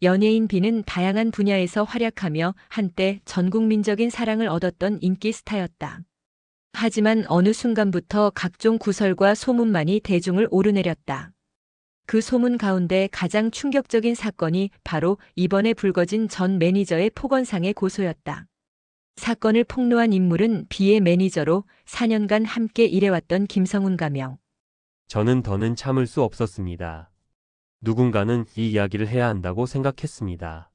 연예인 B는 다양한 분야에서 활약하며 한때 전국민적인 사랑을 얻었던 인기 스타였다. 하지만 어느 순간부터 각종 구설과 소문만이 대중을 오르내렸다. 그 소문 가운데 가장 충격적인 사건이 바로 이번에 불거진 전 매니저의 폭언상의 고소였다. 사건을 폭로한 인물은 B의 매니저로 4년간 함께 일해왔던 김성훈 가명. 저는 더는 참을 수 없었습니다. 누군가는 이 이야기를 해야 한다고 생각했습니다.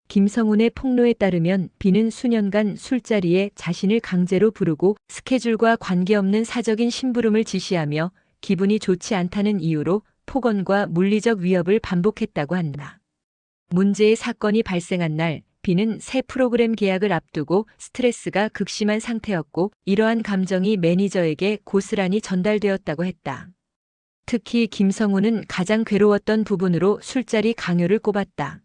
김성훈의 폭로에 따르면 B는 수년간 술자리에 자신을 강제로 부르고 스케줄과 관계없는 사적인 심부름을 지시하며 기분이 좋지 않다는 이유로 폭언과 물리적 위협을 반복했다고 한다. 문제의 사건이 발생한 날 B는 새 프로그램 계약을 앞두고 스트레스가 극심한 상태였고 이러한 감정이 매니저에게 고스란히 전달되었다고 했다. 특히 김성훈은 가장 괴로웠던 부분으로 술자리 강요를 꼽았다.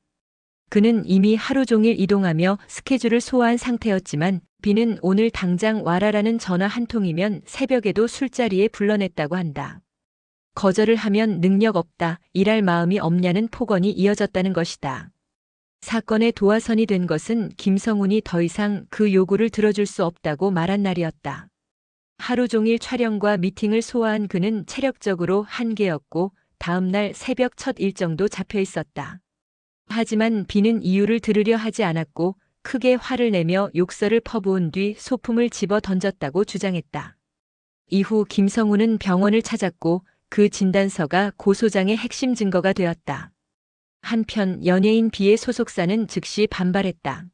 그는 이미 하루 종일 이동하며 스케줄을 소화한 상태였지만 B는 오늘 당장 와라라는 전화 한 통이면 새벽에도 술자리에 불러냈다고 한다. 거절을 하면 능력 없다, 일할 마음이 없냐는 폭언이 이어졌다는 것이다. 사건의 도화선이 된 것은 김성훈이 더 이상 그 요구를 들어줄 수 없다고 말한 날이었다. 하루 종일 촬영과 미팅을 소화한 그는 체력적으로 한계였고 다음 날 새벽 첫 일정도 잡혀 있었다. 하지만 B는 이유를 들으려 하지 않았고 크게 화를 내며 욕설을 퍼부은 뒤 소품을 집어 던졌다고 주장했다. 이후 김성훈은 병원을 찾았고 그 진단서가 고소장의 핵심 증거가 되었다. 한편 연예인 B의 소속사는 즉시 반발했다.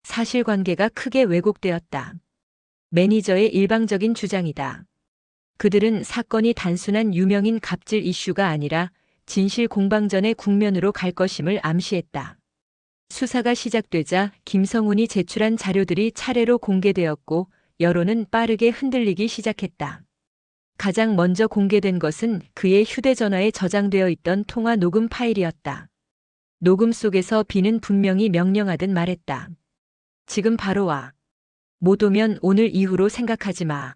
사실관계가 크게 왜곡되었다. 매니저의 일방적인 주장이다. 그들은 사건이 단순한 유명인 갑질 이슈가 아니라 진실 공방전의 국면으로 갈 것임을 암시했다. 수사가 시작되자 김성훈이 제출한 자료들이 차례로 공개되었고 여론은 빠르게 흔들리기 시작했다. 가장 먼저 공개된 것은 그의 휴대전화에 저장되어 있던 통화 녹음 파일이었다. 녹음 속에서 B는 분명히 명령하듯 말했다. 지금 바로 와. 못 오면 오늘 이후로 생각하지 마.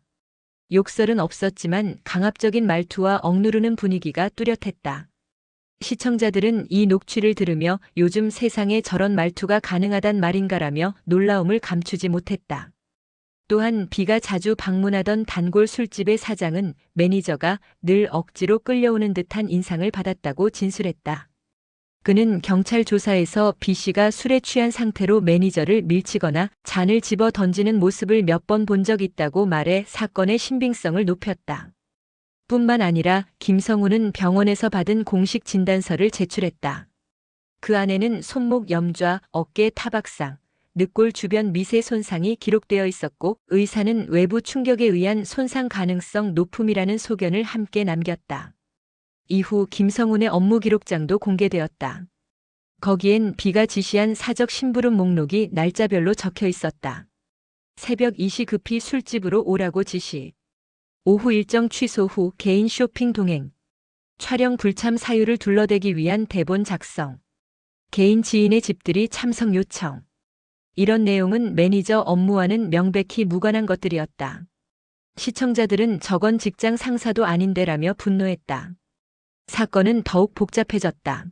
욕설은 없었지만 강압적인 말투와 억누르는 분위기가 뚜렷했다. 시청자들은 이 녹취를 들으며 요즘 세상에 저런 말투가 가능하단 말인가라며 놀라움을 감추지 못했다. 또한 B가 자주 방문하던 단골 술집의 사장은 매니저가 늘 억지로 끌려오는 듯한 인상을 받았다고 진술했다. 그는 경찰 조사에서 B씨가 술에 취한 상태로 매니저를 밀치거나 잔을 집어 던지는 모습을 몇 번 본 적 있다고 말해 사건의 신빙성을 높였다. 뿐만 아니라 김성훈은 병원에서 받은 공식 진단서를 제출했다. 그 안에는 손목 염좌, 어깨 타박상, 늑골 주변 미세 손상이 기록되어 있었고 의사는 외부 충격에 의한 손상 가능성 높음이라는 소견을 함께 남겼다. 이후 김성훈의 업무 기록장도 공개되었다. 거기엔 B가 지시한 사적 심부름 목록이 날짜별로 적혀 있었다. 새벽 2시 급히 술집으로 오라고 지시. 오후 일정 취소 후 개인 쇼핑 동행. 촬영 불참 사유를 둘러대기 위한 대본 작성. 개인 지인의 집들이 참석 요청. 이런 내용은 매니저 업무와는 명백히 무관한 것들이었다. 시청자들은 저건 직장 상사도 아닌데라며 분노했다. 사건은 더욱 복잡해졌다.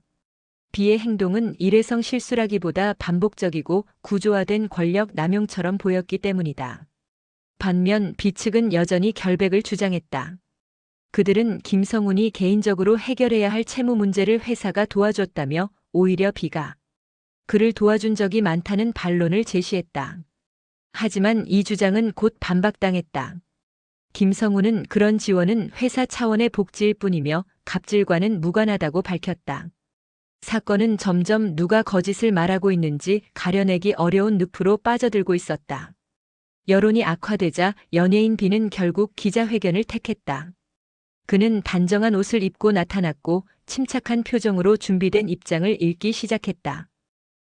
B의 행동은 일회성 실수라기보다 반복적이고 구조화된 권력 남용처럼 보였기 때문이다. 반면 B 측은 여전히 결백을 주장했다. 그들은 김성훈이 개인적으로 해결해야 할 채무 문제를 회사가 도와줬다며 오히려 B가 그를 도와준 적이 많다는 반론을 제시했다. 하지만 이 주장은 곧 반박당했다. 김성훈은 그런 지원은 회사 차원의 복지일 뿐이며 갑질과는 무관하다고 밝혔다. 사건은 점점 누가 거짓을 말하고 있는지 가려내기 어려운 늪으로 빠져들고 있었다. 여론이 악화되자 연예인 B는 결국 기자회견을 택했다. 그는 단정한 옷을 입고 나타났고 침착한 표정으로 준비된 입장을 읽기 시작했다.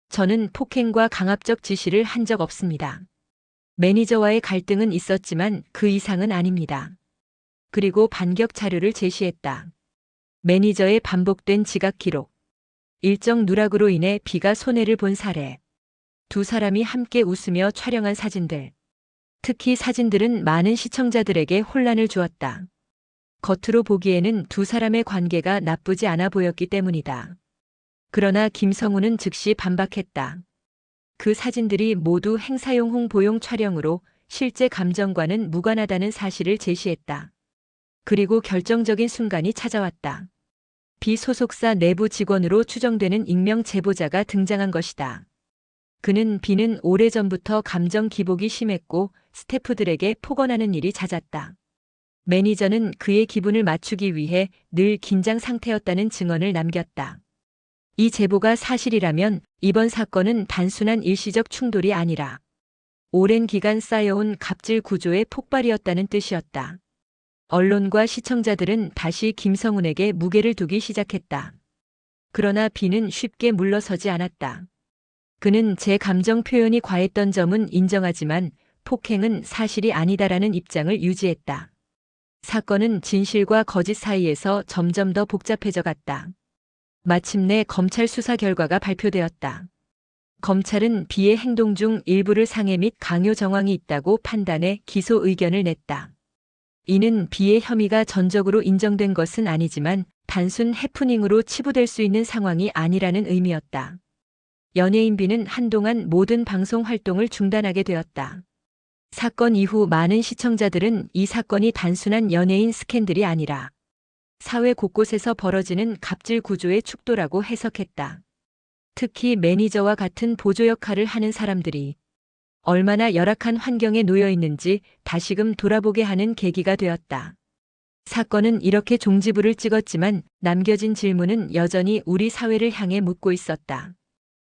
저는 폭행과 강압적 지시를 한 적 없습니다. 매니저와의 갈등은 있었지만 그 이상은 아닙니다. 그리고 반격 자료를 제시했다. 매니저의 반복된 지각 기록. 일정 누락으로 인해 B가 손해를 본 사례. 두 사람이 함께 웃으며 촬영한 사진들. 특히 사진들은 많은 시청자들에게 혼란을 주었다. 겉으로 보기에는 두 사람의 관계가 나쁘지 않아 보였기 때문이다. 그러나 김성우는 즉시 반박했다. 그 사진들이 모두 행사용 홍보용 촬영으로 실제 감정과는 무관하다는 사실을 제시했다. 그리고 결정적인 순간이 찾아왔다. 비소속사 내부 직원으로 추정되는 익명 제보자가 등장한 것이다. 그는 B는 오래전부터 감정 기복이 심했고 스태프들에게 폭언하는 일이 잦았다. 매니저는 그의 기분을 맞추기 위해 늘 긴장 상태였다는 증언을 남겼다. 이 제보가 사실이라면 이번 사건은 단순한 일시적 충돌이 아니라 오랜 기간 쌓여온 갑질 구조의 폭발이었다는 뜻이었다. 언론과 시청자들은 다시 김성훈에게 무게를 두기 시작했다. 그러나 B는 쉽게 물러서지 않았다. 그는 제 감정 표현이 과했던 점은 인정하지만 폭행은 사실이 아니다라는 입장을 유지했다. 사건은 진실과 거짓 사이에서 점점 더 복잡해져 갔다. 마침내 검찰 수사 결과가 발표되었다. 검찰은 B의 행동 중 일부를 상해 및 강요 정황이 있다고 판단해 기소 의견을 냈다. 이는 B의 혐의가 전적으로 인정된 것은 아니지만 단순 해프닝으로 치부될 수 있는 상황이 아니라는 의미였다. 연예인 B는 한동안 모든 방송 활동을 중단하게 되었다. 사건 이후 많은 시청자들은 이 사건이 단순한 연예인 스캔들이 아니라 사회 곳곳에서 벌어지는 갑질 구조의 축도라고 해석했다. 특히 매니저와 같은 보조 역할을 하는 사람들이 얼마나 열악한 환경에 놓여 있는지 다시금 돌아보게 하는 계기가 되었다. 사건은 이렇게 종지부를 찍었지만 남겨진 질문은 여전히 우리 사회를 향해 묻고 있었다.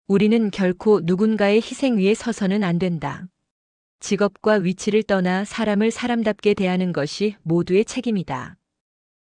우리는 결코 누군가의 희생 위에 서서는 안 된다. 직업과 위치를 떠나 사람을 사람답게 대하는 것이 모두의 책임이다.